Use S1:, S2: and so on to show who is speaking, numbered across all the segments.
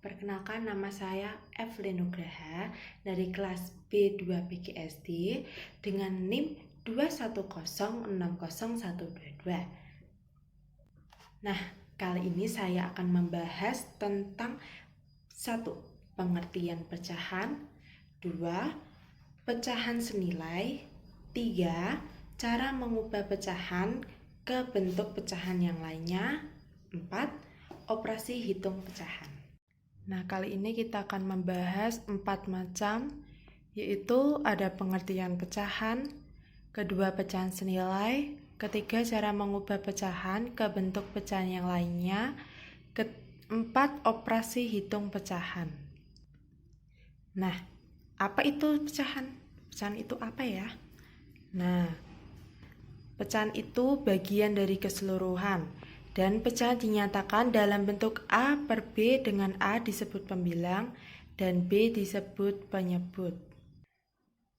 S1: Perkenalkan, nama saya Evelyn Nugraha dari kelas B2 PGSD dengan NIM 2106012. Nah, kali ini saya akan membahas tentang 1. Pengertian pecahan, 2. Pecahan senilai, 3. Cara mengubah pecahan ke bentuk pecahan yang lainnya, 4. Operasi hitung pecahan. Nah, kali ini kita akan membahas 4 macam, yaitu ada pengertian pecahan, kedua pecahan senilai, ketiga cara mengubah pecahan ke bentuk pecahan yang lainnya, keempat operasi hitung pecahan. Nah, apa itu pecahan? Pecahan itu apa ya? Nah, pecahan itu bagian dari keseluruhan. Dan pecahan dinyatakan dalam bentuk A per B dengan A disebut pembilang dan B disebut penyebut.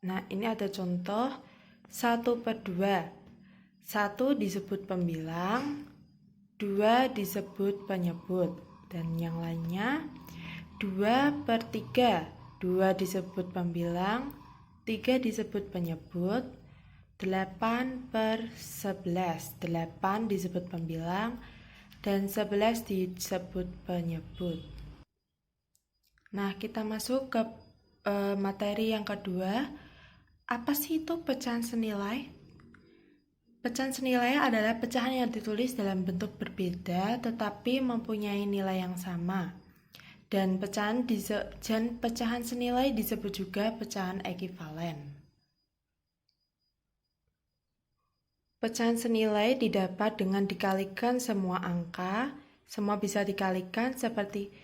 S1: Nah, ini ada contoh 1 per 2. 1 disebut pembilang, 2 disebut penyebut. Dan yang lainnya 2 per 3. 2 disebut pembilang, 3 disebut penyebut. 8 per 11, 8 disebut pembilang dan 11 disebut penyebut. Nah, kita masuk ke materi yang kedua. Apa sih itu pecahan senilai? Pecahan senilai adalah pecahan yang ditulis dalam bentuk berbeda tetapi mempunyai nilai yang sama. Dan pecahan senilai disebut juga pecahan ekuivalen. Pecahan senilai didapat dengan dikalikan semua angka, semua bisa dikalikan seperti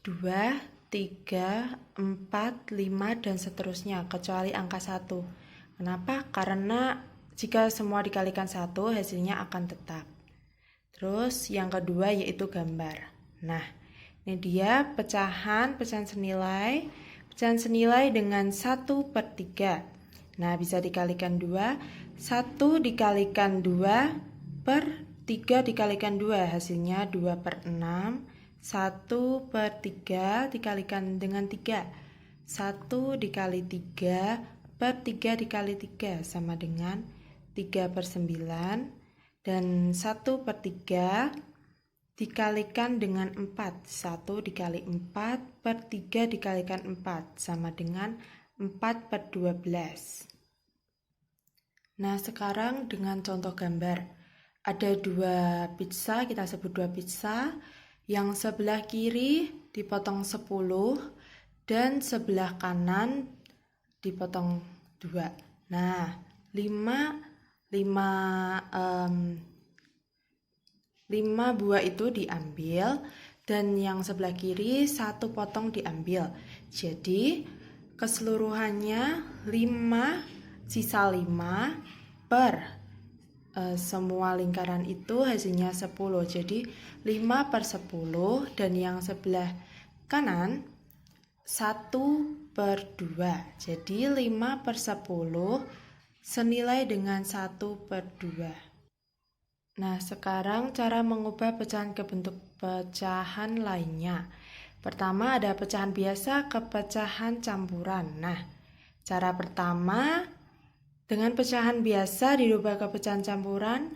S1: 2, 3, 4, 5, dan seterusnya, kecuali angka 1. Kenapa? Karena jika semua dikalikan 1, hasilnya akan tetap. Terus yang kedua yaitu gambar. Nah, ini dia pecahan senilai. Pecahan senilai dengan 1 per 3. Nah, bisa dikalikan 2. 1 dikalikan 2 per 3 dikalikan 2, hasilnya 2 per 6. 1 per 3 dikalikan dengan 3. 1 dikali 3 per 3 dikali 3 sama dengan 3 per 9. Dan 1 per 3 dikalikan dengan 4. 1 dikali 4 per 3 dikalikan 4 sama dengan 4 per 12. Nah, sekarang dengan contoh gambar. Ada 2 pizza, kita sebut 2 pizza. Yang sebelah kiri dipotong 10 dan sebelah kanan dipotong 2. Nah, 5 buah itu diambil dan yang sebelah kiri 1 potong diambil. Jadi, keseluruhannya 5 sisa 5 per semua lingkaran itu hasilnya 10. Jadi 5 per 10 dan yang sebelah kanan 1 per 2. Jadi 5 per 10 senilai dengan 1 per 2. Nah, sekarang cara mengubah pecahan ke bentuk pecahan lainnya. Pertama ada pecahan biasa ke pecahan campuran. Nah, cara pertama dengan pecahan biasa dirubah ke pecahan campuran,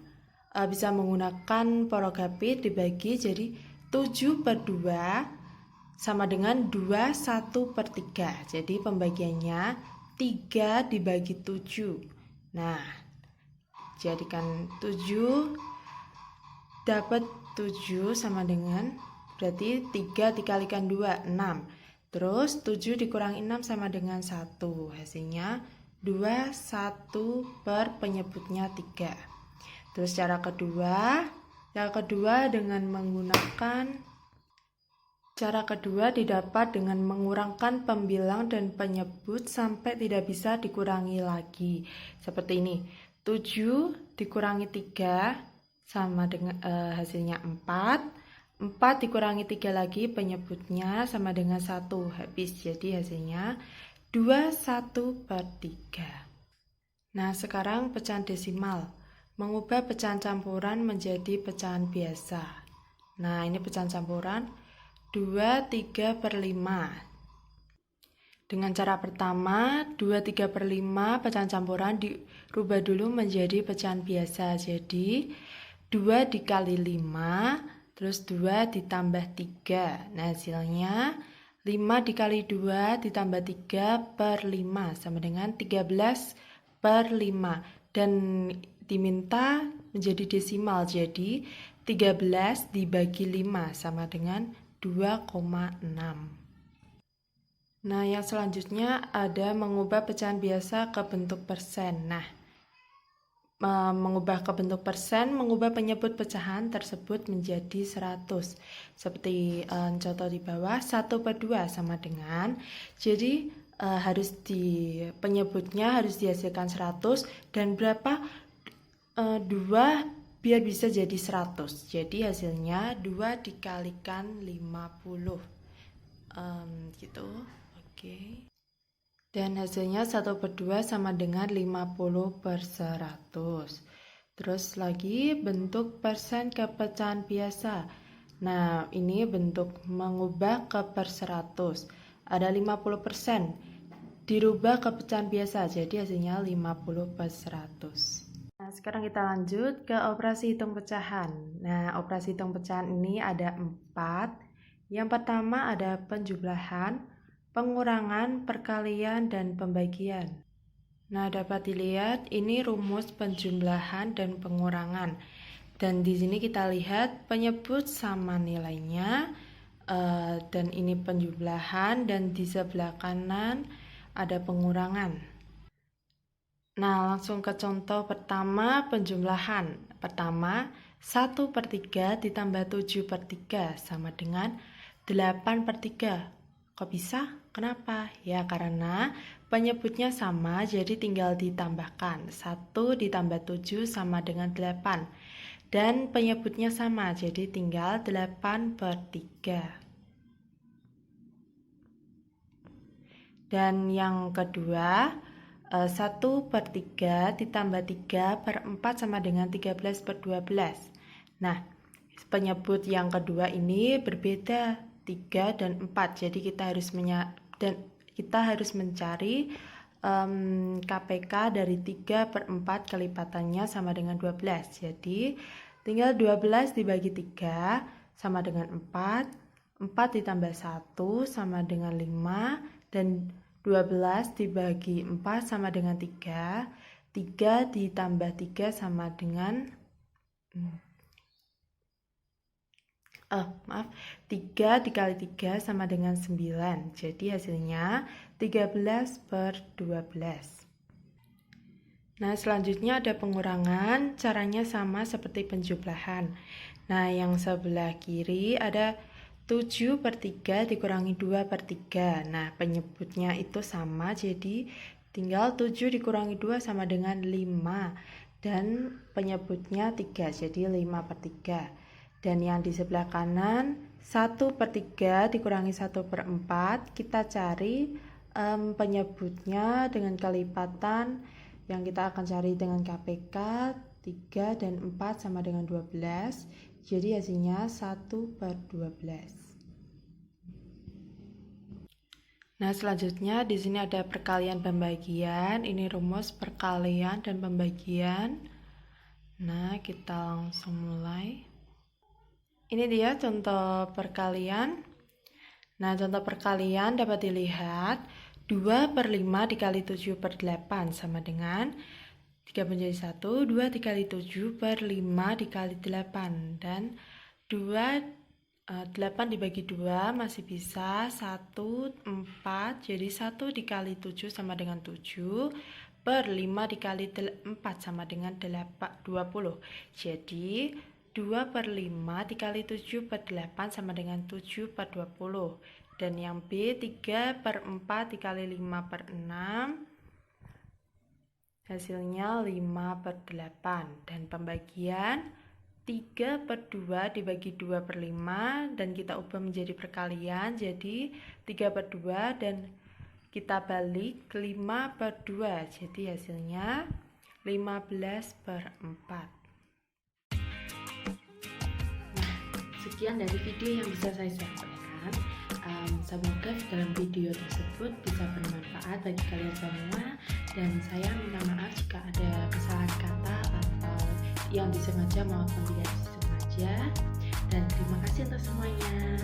S1: bisa menggunakan porogapit dibagi jadi 7 per 2 sama dengan 2 1 per 3. Jadi pembagiannya 3 dibagi 7. Nah, jadikan 7 dapat 7 sama dengan berarti 3 dikalikan 2, 6. Terus 7 dikurangi 6 sama dengan 1. Hasilnya 2, 1 per penyebutnya 3. Terus cara kedua didapat dengan mengurangkan pembilang dan penyebut sampai tidak bisa dikurangi lagi. Seperti ini. 7 dikurangi 3 sama dengan hasilnya 4. 4 dikurangi 3 lagi penyebutnya sama dengan 1. Habis, jadi hasilnya 2, 1 per 3. Nah, sekarang pecahan desimal. Mengubah pecahan campuran menjadi pecahan biasa. Nah, ini pecahan campuran. 2/3/5. Dengan cara pertama, 2/3/5 pecahan campuran dirubah dulu menjadi pecahan biasa. Jadi 2 dikali 5, terus 2 ditambah 3. Nah, hasilnya 5 dikali 2 ditambah 3/5 sama dengan 13/5. Dan diminta menjadi desimal, jadi 13 dibagi 5 sama dengan 2,6. Nah, yang selanjutnya ada mengubah pecahan biasa ke bentuk persen. Nah, mengubah ke bentuk persen, mengubah penyebut pecahan tersebut menjadi 100. Seperti contoh di bawah, 1/2 sama dengan, jadi penyebutnya harus dihasilkan 100, dan berapa 2 biar bisa jadi 100. Jadi hasilnya 2 dikalikan 50. Gitu. Oke. Dan hasilnya 1/2 sama dengan 50/100. Terus lagi bentuk persen ke pecahan biasa. Nah, ini bentuk mengubah ke per 100. Ada 50%. Dirubah ke pecahan biasa, jadi hasilnya 50/100. Nah, sekarang kita lanjut ke operasi hitung pecahan. Nah, operasi hitung pecahan ini ada 4. Yang pertama ada penjumlahan, pengurangan, perkalian, dan pembagian. Nah, dapat dilihat ini rumus penjumlahan dan pengurangan. Dan di sini kita lihat penyebut sama nilainya, dan ini penjumlahan, dan di sebelah kanan ada pengurangan. Nah, langsung ke contoh pertama, penjumlahan. Pertama, 1/3 ditambah 7/3 sama dengan 8/3. Kok bisa? Kenapa? Ya, karena penyebutnya sama, jadi tinggal ditambahkan. 1 ditambah 7 sama dengan 8. Dan penyebutnya sama, jadi tinggal 8/3. Dan yang kedua, 1/3 ditambah 3/4 sama dengan 13/12. Nah, penyebut yang kedua ini berbeda, 3 dan 4. Jadi kita harus mencari KPK dari 3/4 kelipatannya sama dengan 12. Jadi tinggal 12 dibagi 3 sama dengan 4. 4 ditambah 1 sama dengan 5. Dan 12 dibagi 4 sama dengan 3. 3 ditambah 3 sama dengan 3 dikali 3 sama dengan 9. Jadi hasilnya 13/12. Nah, selanjutnya ada pengurangan. Caranya sama seperti penjumlahan. Nah, yang sebelah kiri ada 7/3 dikurangi 2/3. Nah, penyebutnya itu sama, jadi tinggal 7 dikurangi 2 sama dengan 5. Dan penyebutnya 3, jadi 5/3. Dan yang di sebelah kanan, 1/3 dikurangi 1/4. Kita cari penyebutnya dengan kelipatan yang kita akan cari dengan KPK. 3 dan 4 sama dengan 12. Jadi hasilnya 1/12. Nah, selanjutnya di sini ada perkalian pembagian. Ini rumus perkalian dan pembagian. Nah, kita langsung mulai. Ini dia contoh perkalian. Nah, contoh perkalian dapat dilihat 2/5 dikali 7/8 sama dengan 3 menjadi 1, 2 dikali 7/5 dikali 8. Dan 8 dibagi 2 masih bisa 1, 4. Jadi 1 dikali 7 sama dengan 7. Per 5 dikali 4 sama dengan 20. Jadi 2/5 dikali 7/8 sama dengan 7/20. Dan yang B 3/4 dikali 5/6. Hasilnya 5/8. Dan pembagian 3/2 dibagi 2/5. Dan kita ubah menjadi perkalian, jadi 3/2. Dan kita balik 5/2. Jadi hasilnya 15/4. Sekian dari video yang bisa saya sampaikan. sampaikan. Semoga dalam video tersebut bisa bermanfaat bagi kalian semua, dan saya minta maaf jika ada kesalahan kata atau yang disengaja maupun tidak disengaja, dan terima kasih untuk semuanya.